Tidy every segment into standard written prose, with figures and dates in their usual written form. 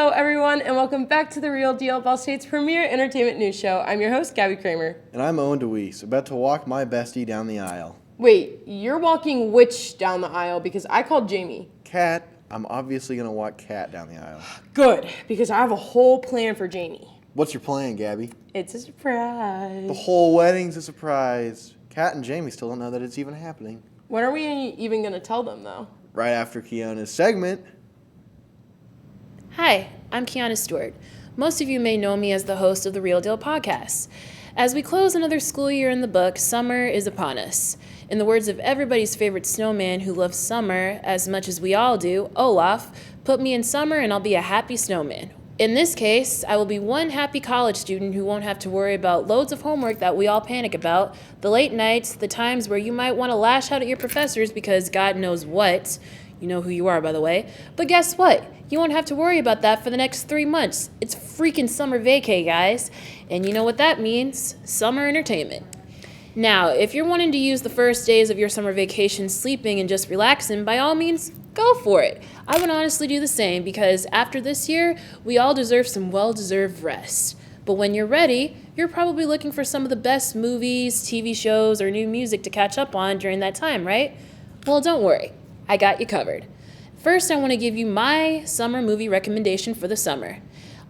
Hello, everyone, and welcome back to The Real Deal, Ball State's premier entertainment news show. I'm your host, Gabby Kramer. And I'm Owen DeWeese, about to walk my bestie down the aisle. Wait, you're walking which down the aisle? Because I called Jamie. Kat. I'm obviously going to walk Kat down the aisle. Good, because I have a whole plan for Jamie. What's your plan, Gabby? It's a surprise. The whole wedding's a surprise. Kat and Jamie still don't know that it's even happening. When are we even going to tell them, though? Right after Kiona's segment. Hi, I'm Kiana Stewart. Most of you may know me as the host of the Real Deal podcast. As we close another school year in the book, summer is upon us. In the words of everybody's favorite snowman who loves summer as much as we all do, Olaf, put me in summer and I'll be a happy snowman. In this case, I will be one happy college student who won't have to worry about loads of homework that we all panic about, the late nights, the times where you might want to lash out at your professors because God knows what. You know who you are, by the way. But guess what? You won't have to worry about that for the next 3 months. It's freaking summer vacay, guys. And you know what that means? Summer entertainment. Now, if you're wanting to use the first days of your summer vacation sleeping and just relaxing, by all means, go for it. I would honestly do the same because after this year, we all deserve some well-deserved rest. But when you're ready, you're probably looking for some of the best movies, TV shows, or new music to catch up on during that time, right? Well, don't worry. I got you covered. First, I want to give you my summer movie recommendation for the summer.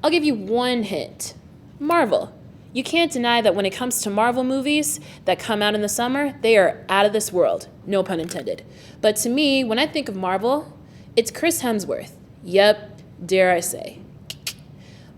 I'll give you one hint. Marvel. You can't deny that when it comes to Marvel movies that come out in the summer, they are out of this world. No pun intended. But to me, when I think of Marvel, it's Chris Hemsworth. Yep, dare I say.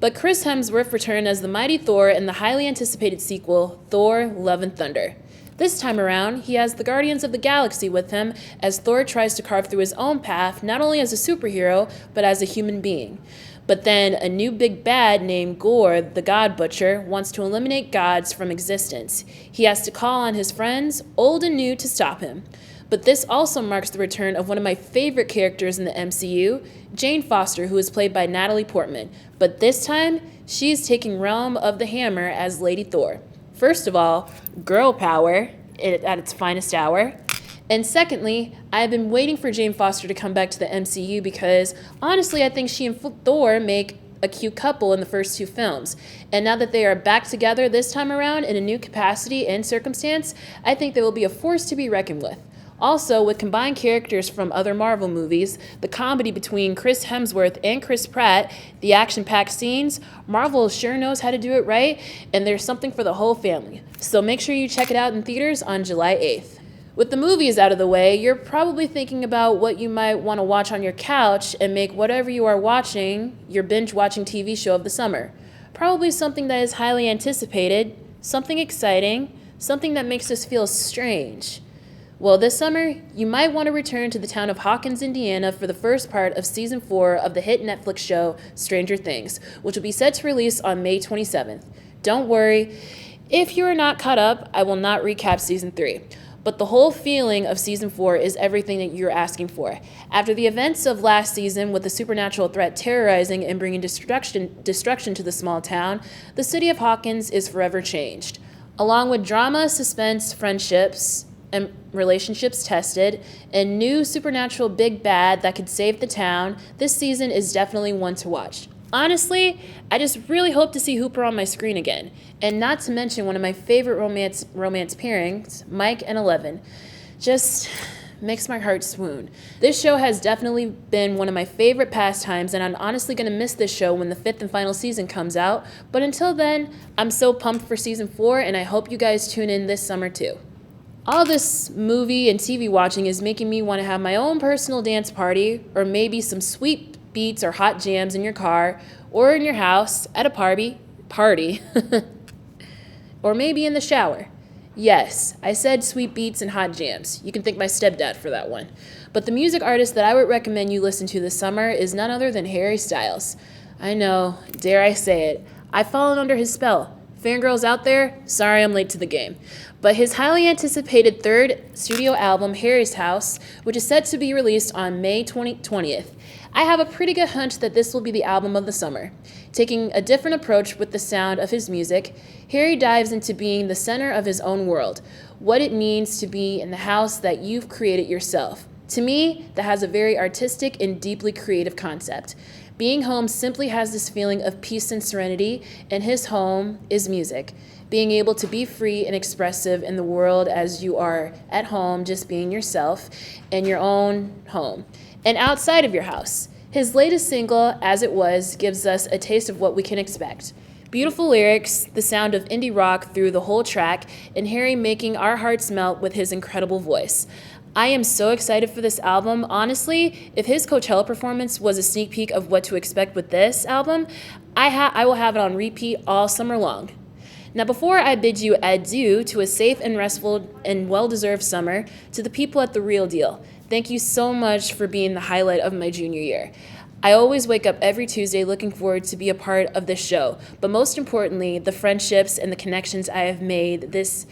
But Chris Hemsworth returned as the mighty Thor in the highly anticipated sequel, Thor: Love and Thunder. This time around, he has the Guardians of the Galaxy with him as Thor tries to carve through his own path, not only as a superhero, but as a human being. But then a new big bad named Gore, the God Butcher, wants to eliminate gods from existence. He has to call on his friends, old and new, to stop him. But this also marks the return of one of my favorite characters in the MCU, Jane Foster, who is played by Natalie Portman. But this time, she's taking Realm of the Hammer as Lady Thor. First of all, girl power at its finest hour. And secondly, I've been waiting for Jane Foster to come back to the MCU because, honestly, I think she and Thor make a cute couple in the first two films. And now that they are back together this time around in a new capacity and circumstance, I think they will be a force to be reckoned with. Also, with combined characters from other Marvel movies, the comedy between Chris Hemsworth and Chris Pratt, the action-packed scenes, Marvel sure knows how to do it right, and there's something for the whole family. So make sure you check it out in theaters on July 8th. With the movies out of the way, you're probably thinking about what you might want to watch on your couch and make whatever you are watching your binge-watching TV show of the summer. Probably something that is highly anticipated, something exciting, something that makes us feel strange. Well, this summer, you might want to return to the town of Hawkins, Indiana for the first part of Season 4 of the hit Netflix show Stranger Things, which will be set to release on May 27th. Don't worry, if you are not caught up, I will not recap Season 3. But the whole feeling of Season 4 is everything that you're asking for. After the events of last season with the supernatural threat terrorizing and bringing destruction to the small town, the city of Hawkins is forever changed. Along with drama, suspense, friendships, and relationships tested, and new supernatural big bad that could save the town, this season is definitely one to watch. Honestly, I just really hope to see Hooper on my screen again. And not to mention one of my favorite romance pairings, Mike and Eleven. Just makes my heart swoon. This show has definitely been one of my favorite pastimes, and I'm honestly going to miss this show when the 5th and final season comes out. But until then, I'm so pumped for Season 4, and I hope you guys tune in this summer too. All this movie and TV watching is making me want to have my own personal dance party, or maybe some sweet beats or hot jams in your car, or in your house, at a party, or maybe in the shower. Yes, I said sweet beats and hot jams. You can thank my stepdad for that one. But the music artist that I would recommend you listen to this summer is none other than Harry Styles. I know, dare I say it, I've fallen under his spell. Fangirls out there, sorry I'm late to the game. But his highly anticipated third studio album, Harry's House, which is set to be released on May 20th, I have a pretty good hunch that this will be the album of the summer. Taking a different approach with the sound of his music, Harry dives into being the center of his own world, what it means to be in the house that you've created yourself. To me, that has a very artistic and deeply creative concept. Being home simply has this feeling of peace and serenity, and his home is music. Being able to be free and expressive in the world as you are at home, just being yourself in your own home and outside of your house. His latest single, As It Was, gives us a taste of what we can expect. Beautiful lyrics, the sound of indie rock through the whole track, and Harry making our hearts melt with his incredible voice. I am so excited for this album. Honestly, if his Coachella performance was a sneak peek of what to expect with this album, I will have it on repeat all summer long. Now, before I bid you adieu to a safe and restful and well-deserved summer, to the people at The Real Deal, thank you so much for being the highlight of my junior year. I always wake up every Tuesday looking forward to be a part of this show, but most importantly, the friendships and the connections I have made this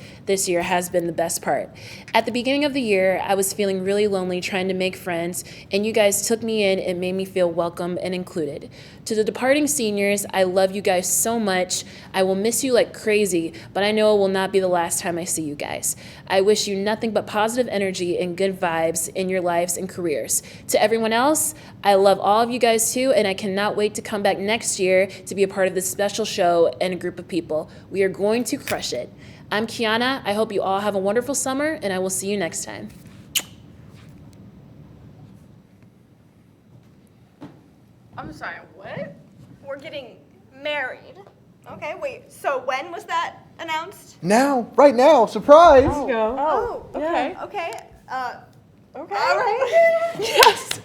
year has been the best part. At the beginning of the year, I was feeling really lonely trying to make friends, and you guys took me in and made me feel welcome and included. To the departing seniors, I love you guys so much. I will miss you like crazy, but I know it will not be the last time I see you guys. I wish you nothing but positive energy and good vibes in your lives and careers. To everyone else, I love all of you guys too, and I cannot wait to come back next year to be a part of this special show and a group of people. We are going to crush it. I'm Kiana. I hope you all have a wonderful summer, and I will see you next time. I'm sorry, what? We're getting married. Okay, wait, so when was that announced? Now, right now, surprise! Let's go. Oh, okay, Yeah. okay. Okay. All right. Yes.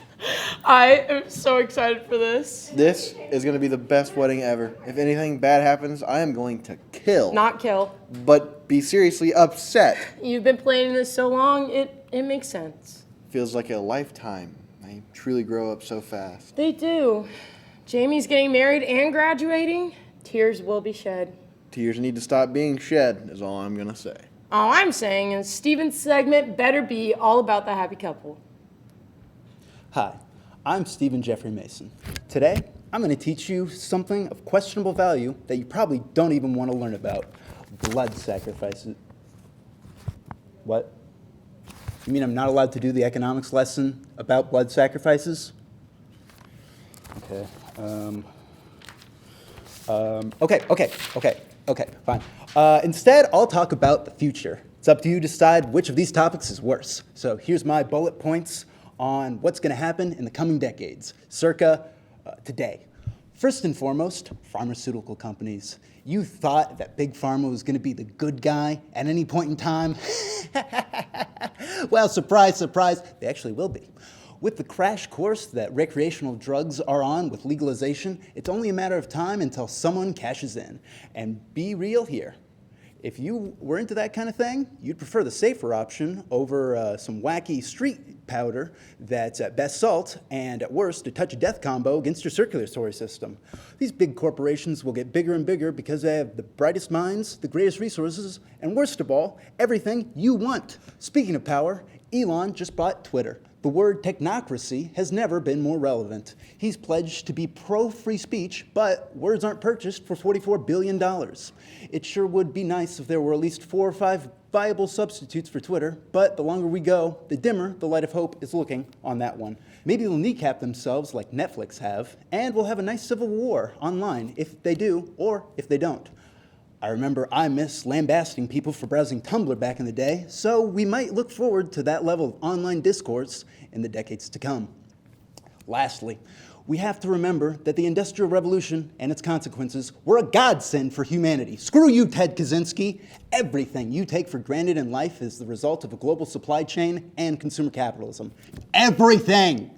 I am so excited for this. This is going to be the best wedding ever. If anything bad happens, I am going to kill. Not kill. But be seriously upset. You've been planning this so long, it makes sense. Feels like a lifetime. They truly grow up so fast. They do. Jamie's getting married and graduating. Tears will be shed. Tears need to stop being shed, is all I'm going to say. All I'm saying is Steven's segment better be all about the happy couple. Hi, I'm Stephen Jeffrey Mason. Today, I'm going to teach you something of questionable value that you probably don't even want to learn about. Blood sacrifices. What? You mean I'm not allowed to do the economics lesson about blood sacrifices? Okay. Okay, fine. Instead, I'll talk about the future. It's up to you to decide which of these topics is worse. So here's my bullet points on what's going to happen in the coming decades, circa today. First and foremost, pharmaceutical companies. You thought that Big Pharma was going to be the good guy at any point in time? Well, surprise, surprise, they actually will be. With the crash course that recreational drugs are on with legalization, it's only a matter of time until someone cashes in. And be real here. If you were into that kind of thing, you'd prefer the safer option over some wacky street powder that's at best salt and at worst a touch of death combo against your circulatory system. These big corporations will get bigger and bigger because they have the brightest minds, the greatest resources, and worst of all, everything you want. Speaking of power, Elon just bought Twitter. The word technocracy has never been more relevant. He's pledged to be pro-free speech, but words aren't purchased for $44 billion. It sure would be nice if there were at least 4 or 5 viable substitutes for Twitter, but the longer we go, the dimmer the light of hope is looking on that one. Maybe they'll kneecap themselves like Netflix have, and we'll have a nice civil war online if they do or if they don't. I remember I miss lambasting people for browsing Tumblr back in the day, so we might look forward to that level of online discourse in the decades to come. Lastly, we have to remember that the Industrial Revolution and its consequences were a godsend for humanity. Screw you, Ted Kaczynski. Everything you take for granted in life is the result of a global supply chain and consumer capitalism. Everything!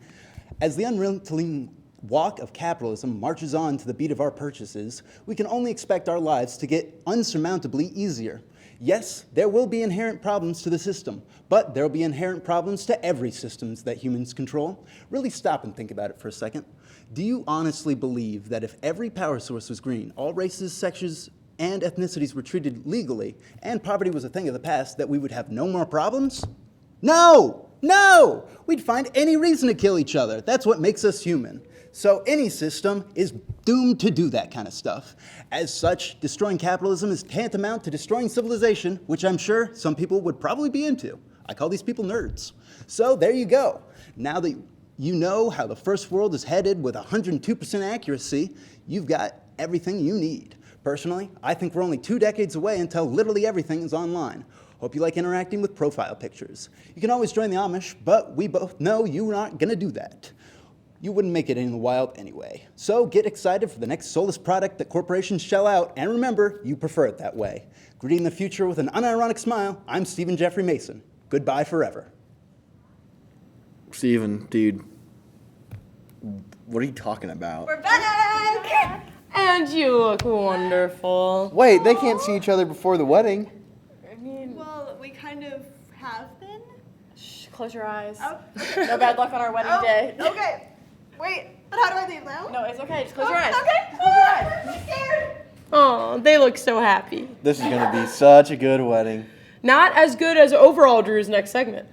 As the unrelenting walk of capitalism marches on to the beat of our purchases, we can only expect our lives to get unsurmountably easier. Yes, there will be inherent problems to the system, but there will be inherent problems to every system that humans control. Really stop and think about it for a second. Do you honestly believe that if every power source was green, all races, sexes, and ethnicities were treated legally, and poverty was a thing of the past, that we would have no more problems? No! No! We'd find any reason to kill each other. That's what makes us human. So any system is doomed to do that kind of stuff. As such, destroying capitalism is tantamount to destroying civilization, which I'm sure some people would probably be into. I call these people nerds. So there you go. Now that you know how the first world is headed with 102% accuracy, you've got everything you need. Personally, I think we're only 2 decades away until literally everything is online. Hope you like interacting with profile pictures. You can always join the Amish, but we both know you're not gonna do that. You wouldn't make it in the wild anyway. So get excited for the next soulless product that corporations shell out, and remember, you prefer it that way. Greeting the future with an unironic smile, I'm Stephen Jeffrey Mason. Goodbye forever. Steven, dude, what are you talking about? We're back! And you look wonderful. Wait, they can't see each other before the wedding. I mean, Well, we kind of have been. shh, close your eyes. Oh. No bad luck on our wedding Oh, day. okay. Wait, but how do I leave now? No, it's okay. Just close your eyes. Okay. Close your eyes. I'm scared. Oh, they look so happy. This is gonna be such a good wedding. Not as good as overall Drew's next segment.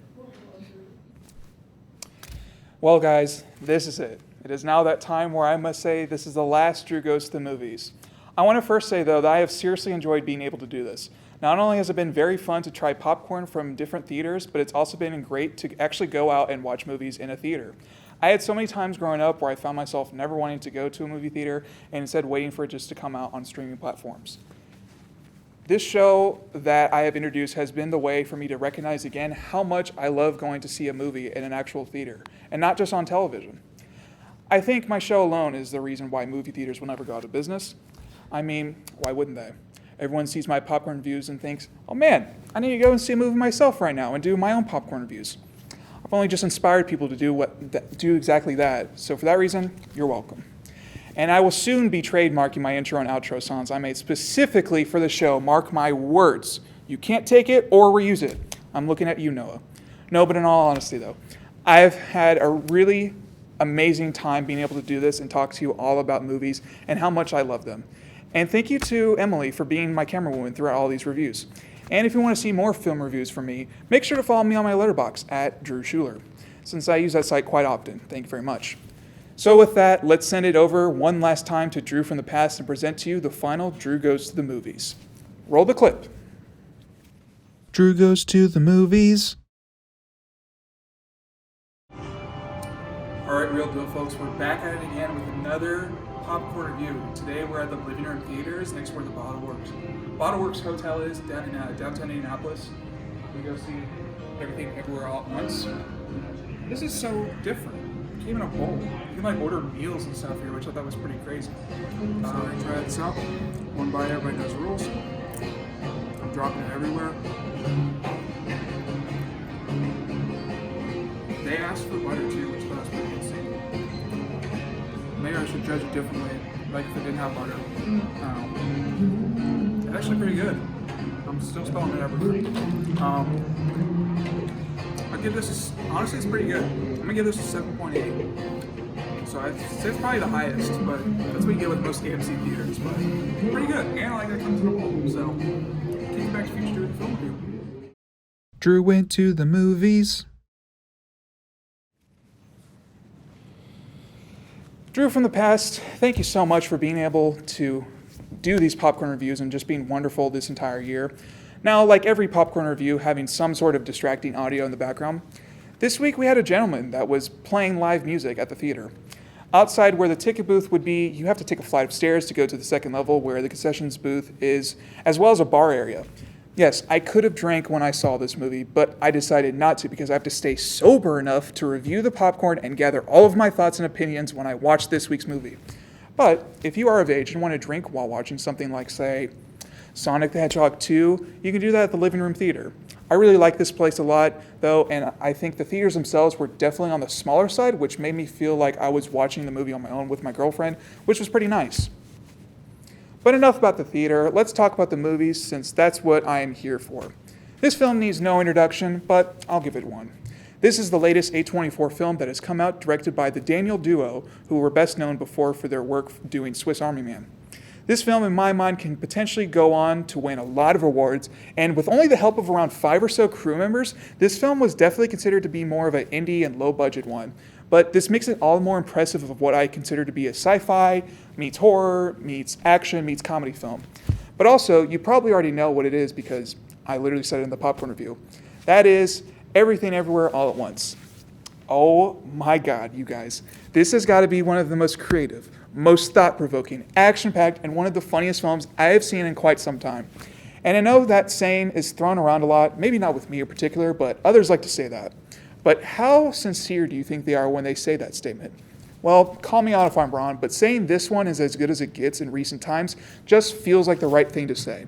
Well, guys, this is it. It is now that time where I must say this is the last Drew Goes to the Movies. I want to first say, though, that I have seriously enjoyed being able to do this. Not only has it been very fun to try popcorn from different theaters, but it's also been great to actually go out and watch movies in a theater. I had so many times growing up where I found myself never wanting to go to a movie theater and instead waiting for it just to come out on streaming platforms. This show that I have introduced has been the way for me to recognize again how much I love going to see a movie in an actual theater, and not just on television. I think my show alone is the reason why movie theaters will never go out of business. I mean, why wouldn't they? Everyone sees my popcorn reviews and thinks, oh man, I need to go and see a movie myself right now and do my own popcorn reviews. I've only just inspired people to do exactly that, so for that reason, you're welcome. And I will soon be trademarking my intro and outro songs I made specifically for the show. Mark my words. You can't take it or reuse it. I'm looking at you, Noah. No, but in all honesty, though, I've had a really amazing time being able to do this and talk to you all about movies and how much I love them. And thank you to Emily for being my camerawoman throughout all these reviews. And if you want to see more film reviews from me, make sure to follow me on my letterbox at Drew Schuler, since I use that site quite often. Thank you very much. So with that, let's send it over one last time to Drew from the past and present to you the final Drew Goes to the Movies. Roll the clip. Drew Goes to the Movies. All right, real deal, folks. We're back at it again with another popcorn review. Today we're at the Living Room Theaters next to where the Bottle Works Hotel is down in downtown Indianapolis. We go see everything everywhere all at once. This is so different. It came in a bowl. You can like order meals and stuff here, which I thought was pretty crazy. Try this out. One bite, everybody knows the rules. I'm dropping it everywhere. They asked for butter too, which I thought was pretty insane. Maybe I should judge it differently, like if it didn't have butter. It's actually pretty good. I'm still spelling it everywhere. I'll give this, honestly, it's pretty good. I'm gonna give this a 7.8. So I'd say it's probably the highest, but that's what you get with most AMC theaters. But pretty good, and I like that it comes in a bowl. So, take you back to future Drew the film review. Drew went to the movies. Drew from the past, thank you so much for being able to do these popcorn reviews and just being wonderful this entire year. Now, like every popcorn review, having some sort of distracting audio in the background, this week we had a gentleman that was playing live music at the theater. Outside where the ticket booth would be, you have to take a flight of stairs to go to the second level where the concessions booth is, as well as a bar area. Yes, I could have drank when I saw this movie, but I decided not to because I have to stay sober enough to review the popcorn and gather all of my thoughts and opinions when I watch this week's movie. But if you are of age and want to drink while watching something like, say, Sonic the Hedgehog 2, you can do that at the Living Room Theater. I really like this place a lot, though, and I think the theaters themselves were definitely on the smaller side, which made me feel like I was watching the movie on my own with my girlfriend, which was pretty nice. But enough about the theater, let's talk about the movies, since that's what I am here for. This film needs no introduction, but I'll give it one. This is the latest A24 film that has come out, directed by the Daniel duo, who were best known before for their work doing Swiss Army Man. This film, in my mind, can potentially go on to win a lot of awards, and with only the help of around 5 or so crew members, this film was definitely considered to be more of an indie and low-budget one. But this makes it all the more impressive of what I consider to be a sci-fi, meets horror, meets action, meets comedy film. But also, you probably already know what it is because I literally said it in the popcorn review. That is Everything Everywhere All at Once. Oh my God, you guys. This has got to be one of the most creative, most thought-provoking, action-packed, and one of the funniest films I have seen in quite some time. And I know that saying is thrown around a lot, maybe not with me in particular, but others like to say that. But how sincere do you think they are when they say that statement? Well, call me out if I'm wrong, but saying this one is as good as it gets in recent times just feels like the right thing to say.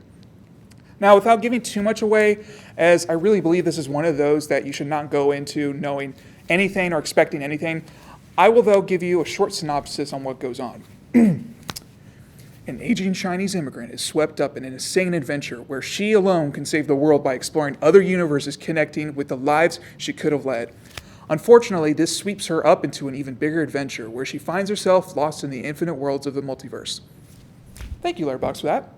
Now, without giving too much away, as I really believe this is one of those that you should not go into knowing anything or expecting anything, I will, though, give you a short synopsis on what goes on. An aging Chinese immigrant is swept up in an insane adventure where she alone can save the world by exploring other universes connecting with the lives she could have led. Unfortunately, this sweeps her up into an even bigger adventure where she finds herself lost in the infinite worlds of the multiverse. Thank you, Letterboxd, for that.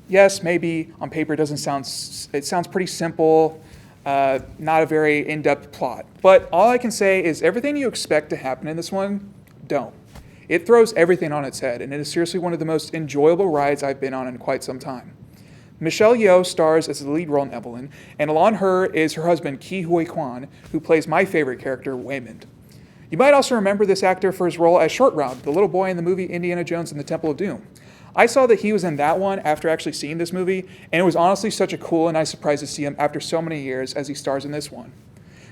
Yes, maybe on paper it sounds pretty simple, not a very in-depth plot. But all I can say is everything you expect to happen in this one, don't. It throws everything on its head, and it is seriously one of the most enjoyable rides I've been on in quite some time. Michelle Yeoh stars as the lead role in Evelyn, and along her is her husband, Ke Huy Quan, who plays my favorite character, Waymond. You might also remember this actor for his role as Short Round, the little boy in the movie Indiana Jones and the Temple of Doom. I saw that he was in that one after actually seeing this movie, and it was honestly such a cool and nice surprise to see him after so many years as he stars in this one.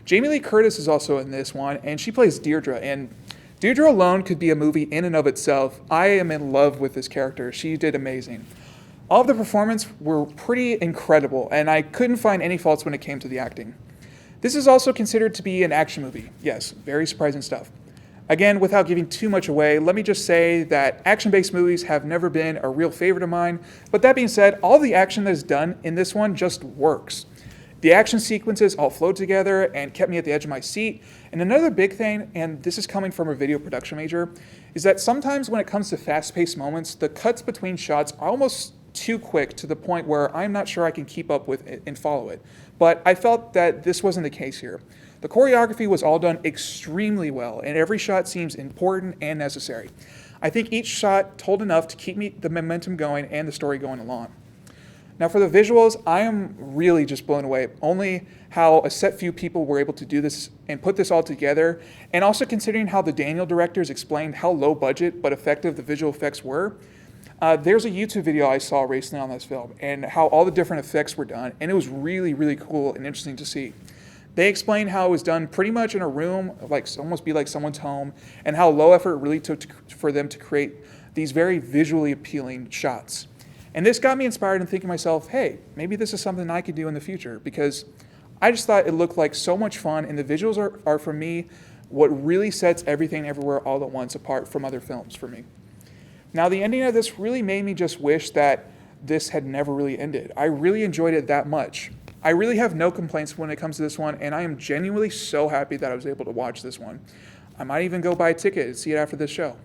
Jamie Lee Curtis is also in this one, and she plays Deirdre, and Deirdre alone could be a movie in and of itself. I am in love with this character. She did amazing. All of the performances were pretty incredible, and I couldn't find any faults when it came to the acting. This is also considered to be an action movie. Yes, very surprising stuff. Again, without giving too much away, let me just say that action-based movies have never been a real favorite of mine, but that being said, all the action that is done in this one just works. The action sequences all flowed together and kept me at the edge of my seat. And another big thing, and this is coming from a video production major, is that sometimes when it comes to fast-paced moments, the cuts between shots are almost too quick to the point where I'm not sure I can keep up with it and follow it. But I felt that this wasn't the case here. The choreography was all done extremely well, and every shot seems important and necessary. I think each shot told enough to keep the momentum going and the story going along. Now for the visuals, I am really just blown away, only how a set few people were able to do this and put this all together, and also considering how the Daniel directors explained how low budget but effective the visual effects were. There's a YouTube video I saw recently on this film and how all the different effects were done, and it was really, really cool and interesting to see. They explained how it was done pretty much in a room, like almost be like someone's home, and how low effort it really took for them to create these very visually appealing shots. And this got me inspired and thinking to myself, hey, maybe this is something I could do in the future, because I just thought it looked like so much fun, and the visuals are for me, what really sets Everything Everywhere All at Once apart from other films for me. Now, the ending of this really made me just wish that this had never really ended. I really enjoyed it that much. I really have no complaints when it comes to this one, and I am genuinely so happy that I was able to watch this one. I might even go buy a ticket and see it after this show.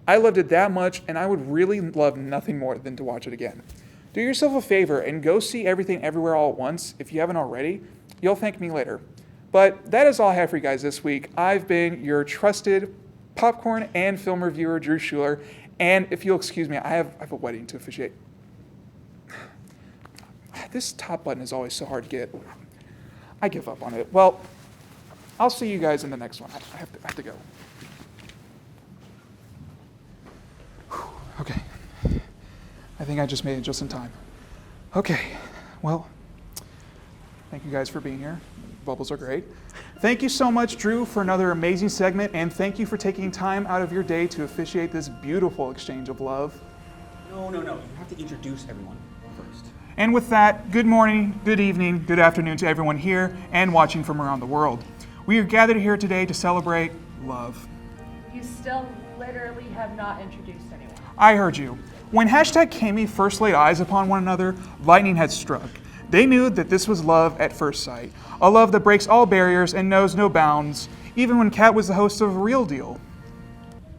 I loved it that much, and I would really love nothing more than to watch it again. Do yourself a favor and go see Everything Everywhere All at Once if you haven't already. You'll thank me later. But that is all I have for you guys this week. I've been your trusted popcorn and film reviewer, Drew Schuler, and if you'll excuse me, I have a wedding to officiate. This top button is always so hard to get. I give up on it. Well, I'll see you guys in the next one. I have to go. Okay. I think I just made it just in time. Okay. Well, thank you guys for being here. Bubbles are great. Thank you so much, Drew, for another amazing segment, and thank you for taking time out of your day to officiate this beautiful exchange of love. No. You have to introduce everyone first. And with that, good morning, good evening, good afternoon to everyone here and watching from around the world. We are gathered here today to celebrate love. You still literally have not introduced anyone. I heard you. When #Kami first laid eyes upon one another, lightning had struck. They knew that this was love at first sight, a love that breaks all barriers and knows no bounds, even when Kat was the host of Real Deal.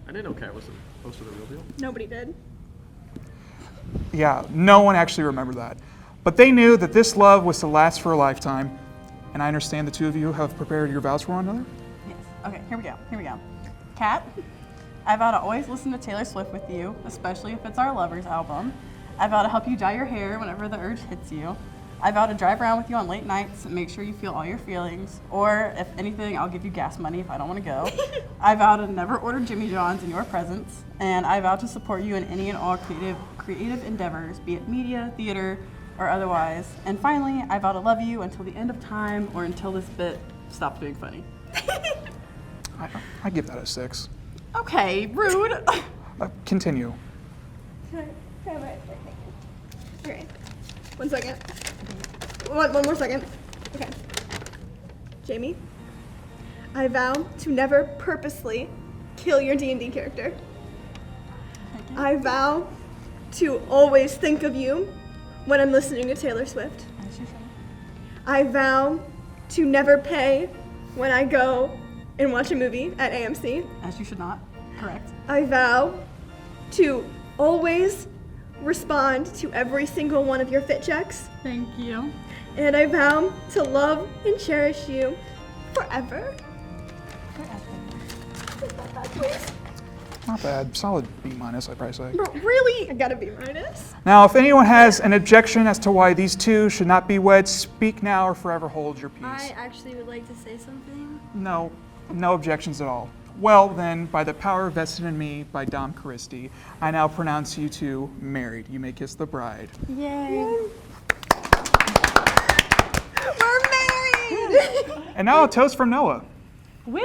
I didn't know Kat was the host of The Real Deal. Nobody did. Yeah, no one actually remembered that. But they knew that this love was to last for a lifetime, and I understand the two of you have prepared your vows for one another? Yes. Okay, here we go. Kat, I vow to always listen to Taylor Swift with you, especially if it's our Lovers album. I vow to help you dye your hair whenever the urge hits you. I vow to drive around with you on late nights and make sure you feel all your feelings. Or, if anything, I'll give you gas money if I don't want to go. I vow to never order Jimmy John's in your presence. And I vow to support you in any and all creative endeavors, be it media, theater, or otherwise. And finally, I vow to love you until the end of time or until this bit stops being funny. I give that a 6. Okay, rude. Continue. Can I write it? Okay. 1 second. One more second. Okay. Jamie, I vow to never purposely kill your D&D character. I vow to always think of you when I'm listening to Taylor Swift. I vow to never pay when I go and watch a movie at AMC. As you should not. Correct. I vow to always respond to every single one of your fit checks. Thank you. And I vow to love and cherish you forever. Not bad. Solid B-, I'd probably say. Bro, really? I got a B-. Now, if anyone has an objection as to why these two should not be wed, speak now or forever hold your peace. I actually would like to say something. No objections at all. Well, then, by the power vested in me by Dom Caristi, I now pronounce you two married. You may kiss the bride. Yay. We're married! And now a toast from Noah. Woo!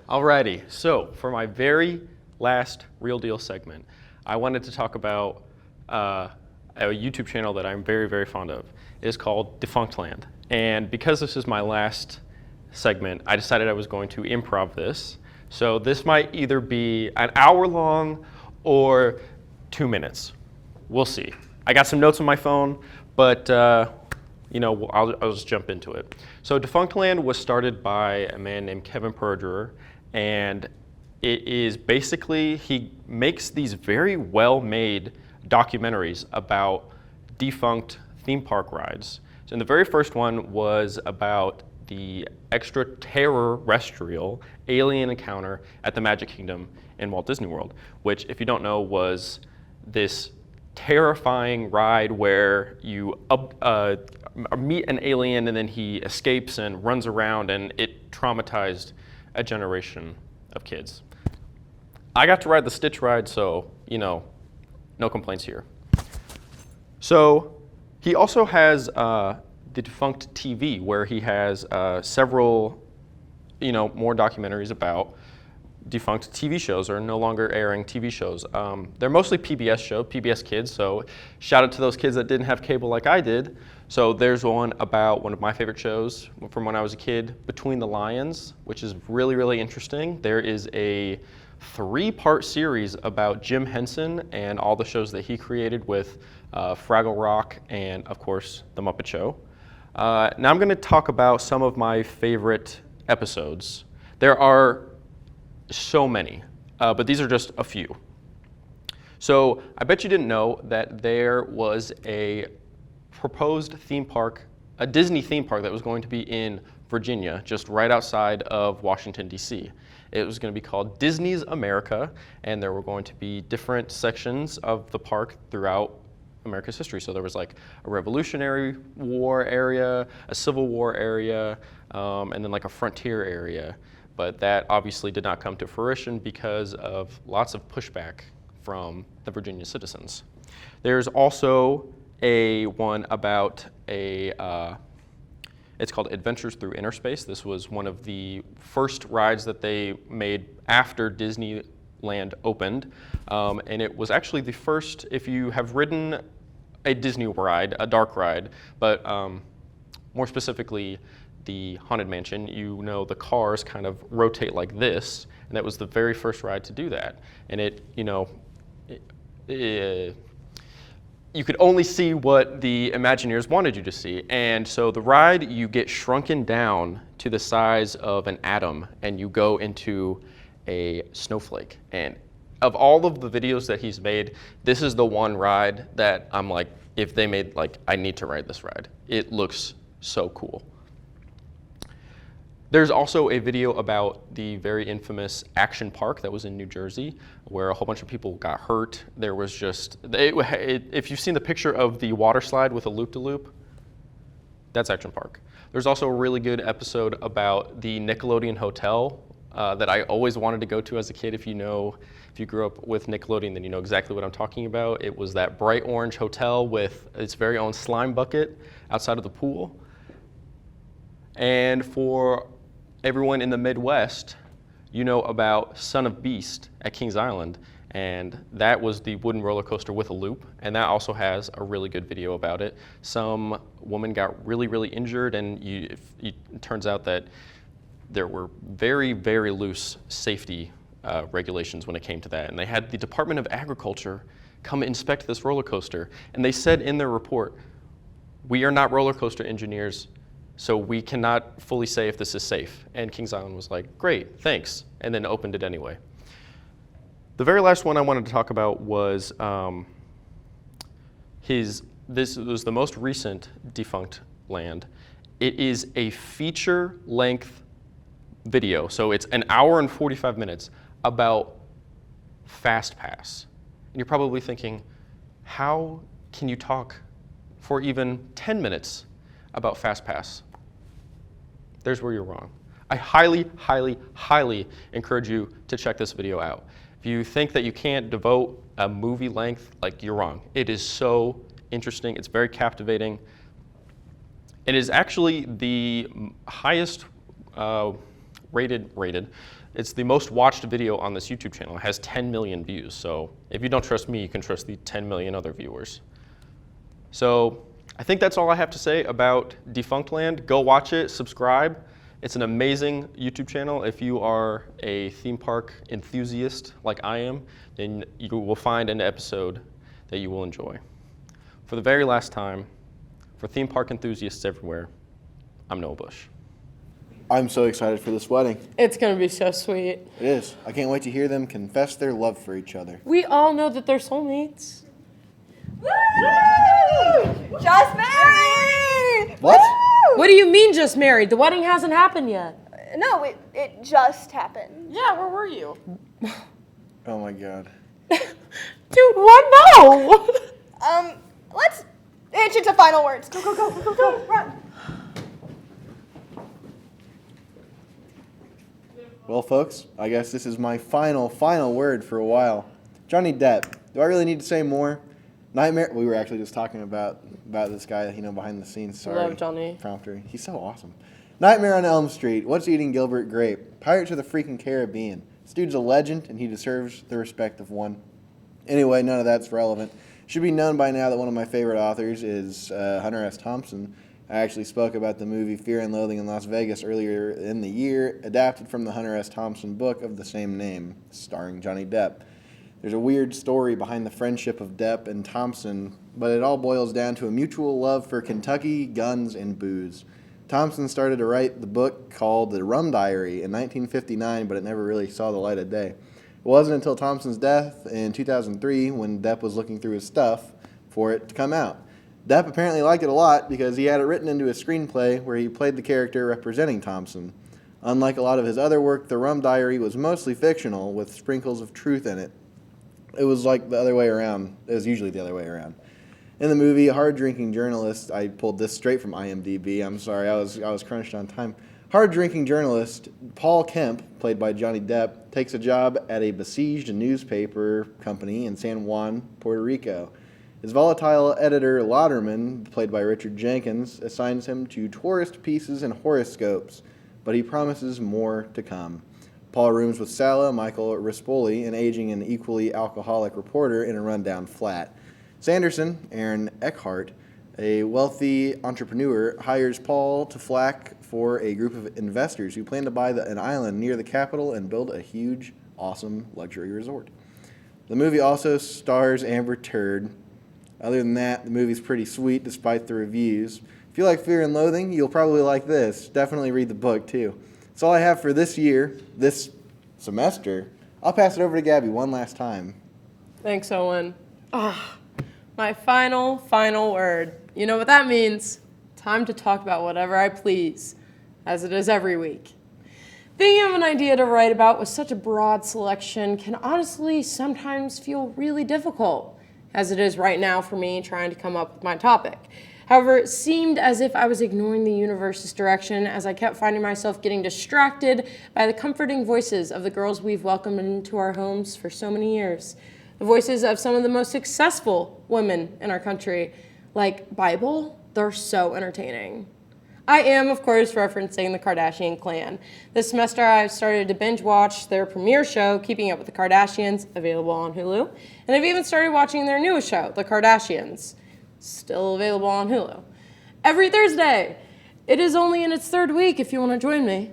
Alrighty, so for my very last Real Deal segment, I wanted to talk about a YouTube channel that I'm very, very fond of. It is called Defunctland. And because this is my last segment, I decided I was going to improv this. So this might either be an hour long or 2 minutes. We'll see. I got some notes on my phone, but I'll just jump into it. So Defunctland was started by a man named Kevin Perjurer, and it is basically, he makes these very well-made documentaries about defunct theme park rides. So and the very first one was about the extraterrestrial alien encounter at the Magic Kingdom in Walt Disney World, which, if you don't know, was this terrifying ride where you meet an alien and then he escapes and runs around, and it traumatized a generation of kids. I got to ride the Stitch ride, so, no complaints here. So he also has the Defunct TV, where he has several, more documentaries about defunct TV shows or no longer airing TV shows. They're mostly PBS Kids, so shout out to those kids that didn't have cable like I did. So there's one about one of my favorite shows from when I was a kid, Between the Lions, which is really, really interesting. There is a 3-part series about Jim Henson and all the shows that he created with Fraggle Rock and, of course, The Muppet Show. Now I'm going to talk about some of my favorite episodes. There are so many, but these are just a few. So I bet you didn't know that there was a proposed theme park, a Disney theme park that was going to be in Virginia, just right outside of Washington, D.C. It was going to be called Disney's America, and there were going to be different sections of the park throughout America's history. So there was like a Revolutionary War area, a Civil War area, and then like a frontier area. But that obviously did not come to fruition because of lots of pushback from the Virginia citizens. There's also a one about it's called Adventures Through Interspace. This was one of the first rides that they made after Disneyland opened. And it was actually the first, if you have ridden a Disney ride, a dark ride, but more specifically the Haunted Mansion, the cars kind of rotate like this, and that was the very first ride to do that. And you could only see what the Imagineers wanted you to see. And so the ride, you get shrunken down to the size of an atom, and you go into a snowflake. And of all of the videos that he's made, this is the one ride that I'm like, if they made, I need to ride this ride. It looks so cool. There's also a video about the very infamous Action Park that was in New Jersey, where a whole bunch of people got hurt. There was just, if you've seen the picture of the water slide with a loop-de-loop, that's Action Park. There's also a really good episode about the Nickelodeon Hotel that I always wanted to go to as a kid. If you grew up with Nickelodeon, then you know exactly what I'm talking about. It was that bright orange hotel with its very own slime bucket outside of the pool. And for everyone in the Midwest, you know about Son of Beast at Kings Island, and that was the wooden roller coaster with a loop, and that also has a really good video about it. Some woman got really, really injured, and it turns out that there were very, very loose safety regulations when it came to that, and they had the Department of Agriculture come inspect this roller coaster, and they said in their report, "We are not roller coaster engineers, so we cannot fully say if this is safe." And Kings Island was like, "Great, thanks," and then opened it anyway. The very last one I wanted to talk about was this was the most recent Defunctland. It is a feature-length video, so it's an hour and 45 minutes about FastPass. And you're probably thinking, how can you talk for even 10 minutes about FastPass? There's where you're wrong. I highly, highly, highly encourage you to check this video out. If you think that you can't devote a movie length, like, you're wrong. It is so interesting. It's very captivating. It is actually the highest rated. It's the most watched video on this YouTube channel. It has 10 million views. So if you don't trust me, you can trust the 10 million other viewers. So I think that's all I have to say about Defunctland. Go watch it, subscribe. It's an amazing YouTube channel. If you are a theme park enthusiast like I am, then you will find an episode that you will enjoy. For the very last time, for theme park enthusiasts everywhere, I'm Noah Bush. I'm so excited for this wedding. It's going to be so sweet. It is. I can't wait to hear them confess their love for each other. We all know that they're soulmates. Woo! Just married! What? Woo! What do you mean just married? The wedding hasn't happened yet. No, it just happened. Yeah, where were you? Oh my God. Dude, what? No! Let's inch into final words. Go, run. Well, folks, I guess this is my final word for a while. Johnny Depp. Do I really need to say more? Nightmare. We were actually just talking about this guy, behind the scenes. Sorry. Love Johnny. Prompter. He's so awesome. Nightmare on Elm Street. What's Eating Gilbert Grape? Pirates of the freaking Caribbean. This dude's a legend, and he deserves the respect of one. Anyway, none of that's relevant. Should be known by now that one of my favorite authors is Hunter S. Thompson. I actually spoke about the movie Fear and Loathing in Las Vegas earlier in the year, adapted from the Hunter S. Thompson book of the same name, starring Johnny Depp. There's a weird story behind the friendship of Depp and Thompson, but it all boils down to a mutual love for Kentucky, guns, and booze. Thompson started to write the book called The Rum Diary in 1959, but it never really saw the light of day. It wasn't until Thompson's death in 2003, when Depp was looking through his stuff, for it to come out. Depp apparently liked it a lot because he had it written into a screenplay where he played the character representing Thompson. Unlike a lot of his other work, The Rum Diary was mostly fictional with sprinkles of truth in it. It was like the other way around. It was usually the other way around. In the movie, a hard-drinking journalist, I pulled this straight from IMDb, I'm sorry, I was crunched on time. Hard-drinking journalist Paul Kemp, played by Johnny Depp, takes a job at a besieged newspaper company in San Juan, Puerto Rico. His volatile editor, Lauderman, played by Richard Jenkins, assigns him to tourist pieces and horoscopes, but he promises more to come. Paul rooms with Sala, Michael Rispoli, an aging and equally alcoholic reporter in a rundown flat. Sanderson, Aaron Eckhart, a wealthy entrepreneur, hires Paul to flack for a group of investors who plan to buy an island near the capital and build a huge, awesome luxury resort. The movie also stars Amber Turd. Other than that, the movie's pretty sweet despite the reviews. If you like Fear and Loathing, you'll probably like this. Definitely read the book, too. That's all I have for this year, this semester. I'll pass it over to Gabby one last time. Thanks, Owen. My final word. You know what that means. Time to talk about whatever I please. as it is every week. Thinking of an idea to write about with such a broad selection can honestly sometimes feel really difficult, as it is right now for me trying to come up with my topic. However, it seemed as if I was ignoring the universe's direction as I kept finding myself getting distracted by the comforting voices of the girls we've welcomed into our homes for so many years. The voices of some of the most successful women in our country, like Bible, they're so entertaining. I am, of course, referencing the Kardashian clan. This semester, I've started to binge watch their premiere show, Keeping Up with the Kardashians, available on Hulu, and I've even started watching their newest show, The Kardashians, still available on Hulu. Every Thursday. It is only in its third week if you want to join me.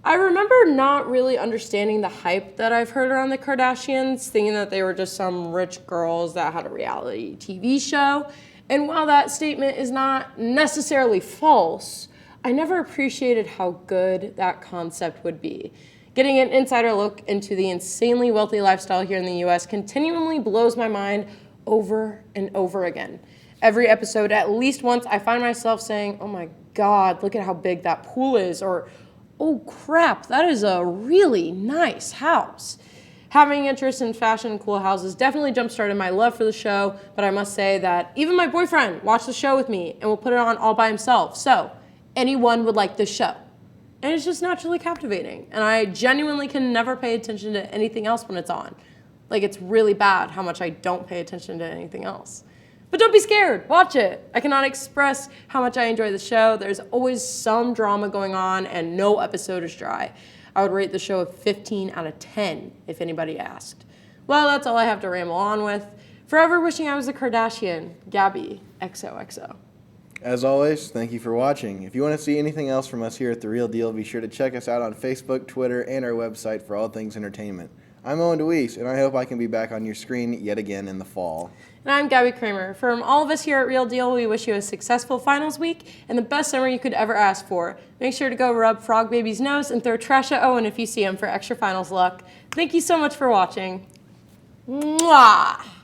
I remember not really understanding the hype that I've heard around the Kardashians, thinking that they were just some rich girls that had a reality TV show. And while that statement is not necessarily false, I never appreciated how good that concept would be. Getting an insider look into the insanely wealthy lifestyle here in the US continually blows my mind over and over again. Every episode, at least once, I find myself saying, oh my God, look at how big that pool is, or oh crap, that is a really nice house. Having interest in fashion and cool houses definitely jump-started my love for the show, but I must say that even my boyfriend watched the show with me and will put it on all by himself, so anyone would like this show. And it's just naturally captivating, and I genuinely can never pay attention to anything else when it's on. Like, it's really bad how much I don't pay attention to anything else. But don't be scared, watch it. I cannot express how much I enjoy the show. There's always some drama going on and no episode is dry. I would rate the show a 15 out of 10 if anybody asked. Well, that's all I have to ramble on with. Forever wishing I was a Kardashian. Gabby, XOXO. As always, thank you for watching. If you want to see anything else from us here at The Real Deal, be sure to check us out on Facebook, Twitter, and our website for all things entertainment. I'm Owen DeWeese, and I hope I can be back on your screen yet again in the fall. And I'm Gabby Kramer. From all of us here at Real Deal, we wish you a successful finals week and the best summer you could ever ask for. Make sure to go rub Frog Baby's nose and throw trash at Owen if you see him for extra finals luck. Thank you so much for watching. Mwah!